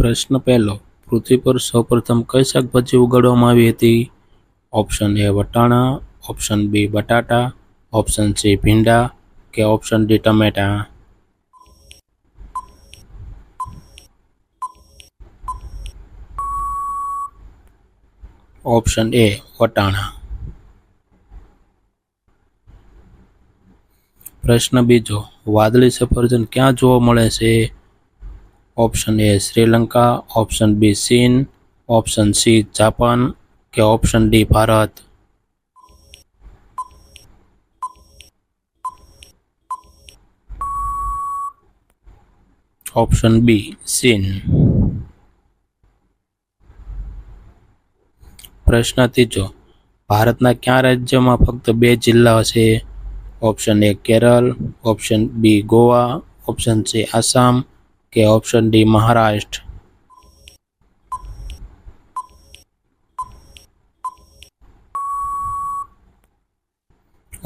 પ્રશ્ન પહેલો. પૃથ્વી પર સૌપ્રથમ કઈ શાકભાજી ઉગાડવામાં આવી હતી? ઓપ્શન એ વટાણા, ઓપ્શન બી બટાટા, ઓપ્શન સી ભીંડા કે ઓપ્શન ડી ટમેટા. ઓપ્શન એ વટાણા. પ્રશ્ન બીજો. વાદળી સફરજન ક્યાં જોવા મળે છે? Option A Sri Lanka, option B ચીન, ઓપ્શન સી જાપાન કે option D Bharat. Option B ચીન. પ્રશ્ન ત્રીજો. ભારતના કયા રાજ્યમાં ફક્ત 2 જિલ્લા છે? Option A Kerala, option B Goa, option C Assam કે option D Maharashtra.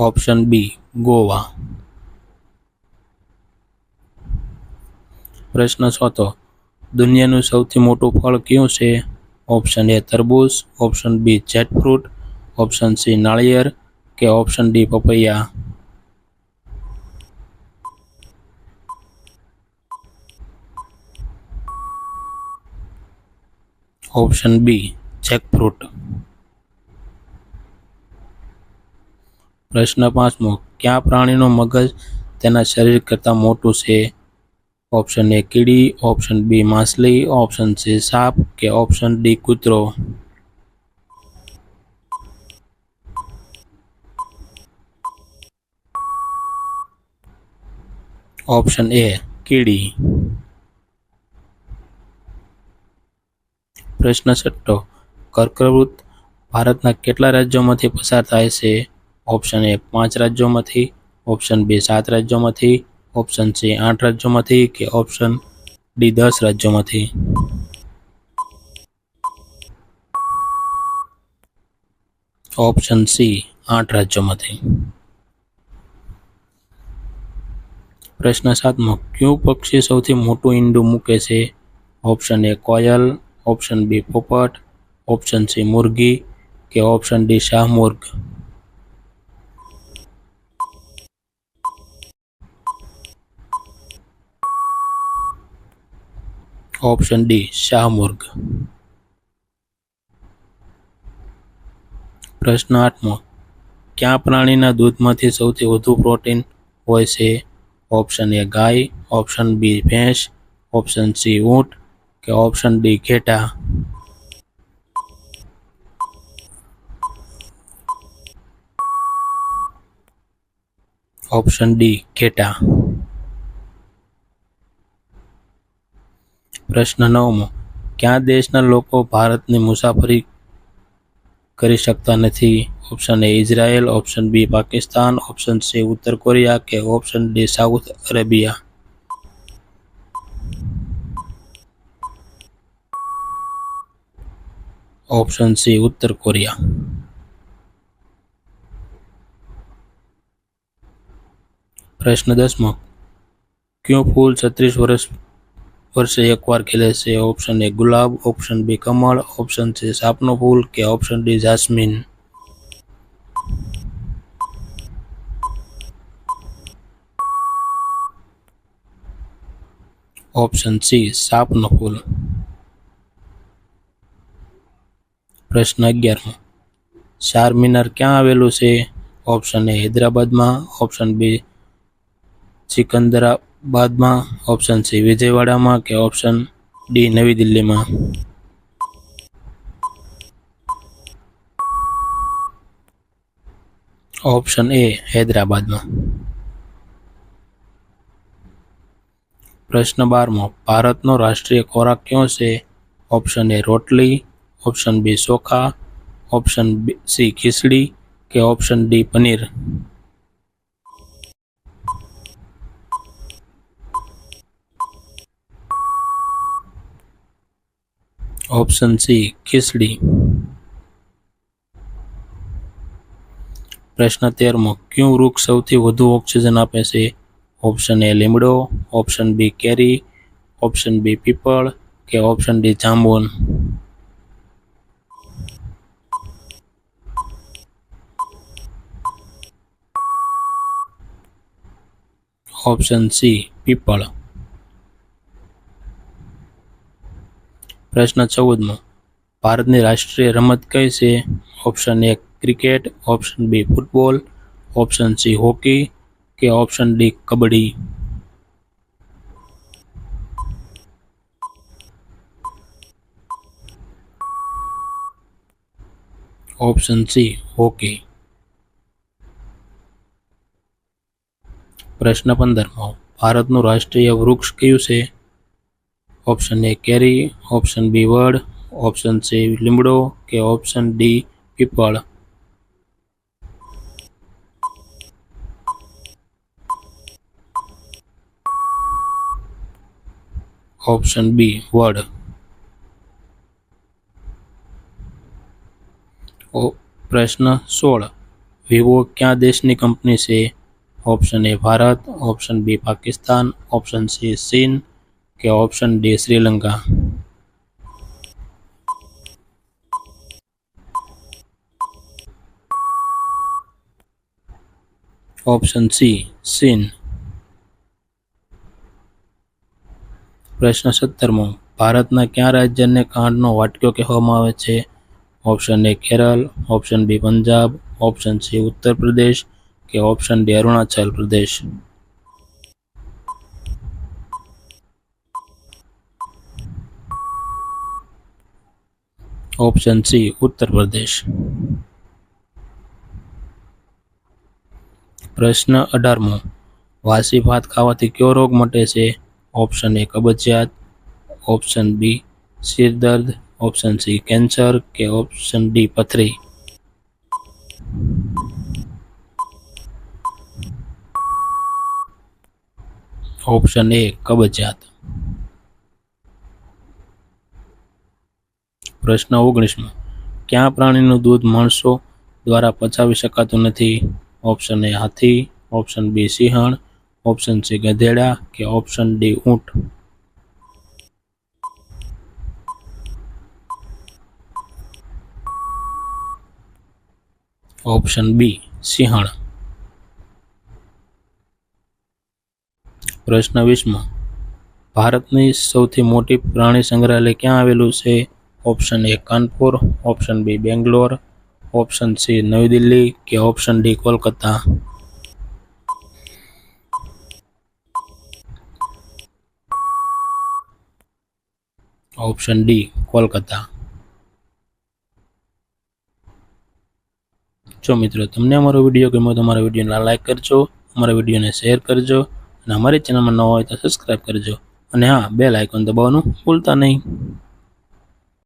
Option B Goa. પ્રશ્ન ચોથો. દુનિયાનું સૌથી મોટું ફળ કયું છે? ઓપ્શન એ તરબૂચ, option B jackfruit, option C નાળિયેર કે ઓપ્શન ડી પપૈયા. Option B jackfruit. પ્રશ્ન પાંચમો. કયા પ્રાણીનું મગજ તેના શરીર કરતાં મોટું છે? ઓપ્શન એ કીડી, ઓપ્શન બી માછલી, ઓપ્શન સી સાપ કે ઓપ્શન ડી કૂતરો. ઓપ્શન એ કીડી. પ્રશ્ન છઠ્ઠો. કર્કવૃત ભારતના કેટલા રાજ્યોમાંથી પસાર થાય છે? ઓપ્શન એ 5 રાજ્યોમાંથી, ઓપ્શન બી 7 રાજ્યોમાંથી, ઓપ્શન સી 8 રાજ્યોમાંથી કે ઓપ્શન ડી 10 રાજ્યોમાંથી. ઓપ્શન સી 8 રાજ્યોમાંથી. પ્રશ્ન સાતમો. કયું પક્ષી સૌથી મોટું ઈંડું મૂકે છે? ઓપ્શન એ કોયલ, ઓપ્શન બી પોપટ, ઓપ્શન સી મુરગી કે ઓપ્શન ડી શાહમૃગ. ઓપ્શન ડી શાહમૃગ. પ્રશ્ન આઠમો. કયા પ્રાણીના દૂધમાંથી સૌથી વધુ પ્રોટીન હોય છે? ઓપ્શન એ ગાય, ઓપ્શન બી ભેંસ, ઓપ્શન સી ઊંટ કે ઓપ્શન ડી ઘેટા. ઓપ્શન ડી ઘેટા. પ્રશ્ન નવમો. કયા દેશના લોકો ભારતની મુસાફરી કરી શકતા નથી? Option A Israel, option B Pakistan, option C ઉત્તર કોરિયા કે option D south Arabia. Option C ઉત્તર કોરિયા. પ્રશ્ન 10મો. કયું ફૂલ 36 વર્ષે એકવાર ખીલે છે? ઓપ્શન એ ગુલાબ, ઓપ્શન બી કમળ, ઓપ્શન સી સાપનું ફૂલ કે option D jasmine. Option C સાપનું ફૂલ. પ્રશ્ન 11મો. ચારમિનાર ક્યાં આવેલું છે? ઓપ્શન એ હૈદરાબાદમાં, ઓપ્શન બી સિકંદરાબાદમાં, ઓપ્શન સી વિજયવાડામાં કે ઓપ્શન ડી નવી દિલ્હીમાં. ઓપ્શન એ હૈદરાબાદમાં. પ્રશ્ન 12મો. ભારતનો રાષ્ટ્રીય ખોરાક કયો છે? ઓપ્શન એ રોટલી, ઓપ્શન બી ચોખા, ઓપ્શન સી ખીચડી કે option D paneer. Option C khichdi. પ્રશ્ન 13મો. કયું વૃક્ષ સૌથી વધુ ઓક્સિજન આપે છે? ઓપ્શન એ લીમડો, ઓપ્શન બી કેરી, ઓપ્શન બી પીપળ કે ઓપ્શન ડી જાંબુન? ઓપ્શન સી પીપળ. પ્રશ્ન 14મો. ભારતની રાષ્ટ્રીય રમત કઈ છે? Option A cricket, option B football, option C hockey કે option D kabaddi? Option C hockey. પ્રશ્ન 15મો. ભારતનું રાષ્ટ્રીય વૃક્ષ કયું છે? ઓપ્શન એ કેરી, ઓપ્શન બી વડ, ઓપ્શન સી લીમડો કે ઓપ્શન ડી પીપળ? ઓપ્શન બી વડ. પ્રશ્ન 16. વિવો ક્યાં દેશની કંપની છે? Option A Bharat, option B Pakistan, option C ચીન કે option D Sri Lanka? Option C ચીન. પ્રશ્ન 17મો. ભારતના કયા રાજ્યને ખાંડનો વાટક્યો કહેવામાં આવે છે? Option A Kerala, option B Punjab, option C Uttar Pradesh કે option D Arunachal Pradesh? Option C Uttar પ્રદેશ. પ્રશ્ન 18મો. વાસી ભાત ખાવાથી કયો રોગ મટે છે? ઓપ્શન એ કબજિયાત, ઓપ્શન બી સિર દર્દ, ઓપ્શન સી કેન્સર કે ઓપ્શન ડી પથરી? ઓપ્શન એ કબજિયાત. પ્રશ્ન 19મો. કયા પ્રાણીનું દૂધ માણસો દ્વારા પચાવી શકાતું નથી? ઓપ્શન એ હાથી, ઓપ્શન બી સિંહણ, ઓપ્શન સી ગધેડા કે ઓપ્શન ડી ઊંટ? ઓપ્શન બી સિંહણ. પ્રશ્ન 20મો. ભારતની સૌથી મોટી પ્રાણી સંગ્રહાલય ક્યાં આવેલું છે? Option A Kanpur, option B Bangalore, option C નવી દિલ્હી કે option D Kolkata? Option D Kolkata. જો મિત્રો તમને અમારો વિડીયો ગમ્યો તો અમારા વિડીયોને લાઈક કરજો, અમારા વિડીયોને શેર કરજો અને અમારી ચેનલમાં નવા હોય તો સબસ્ક્રાઈબ કરજો અને હા, બેલ આઇકોન દબાવવાનું ભૂલતા નહીં.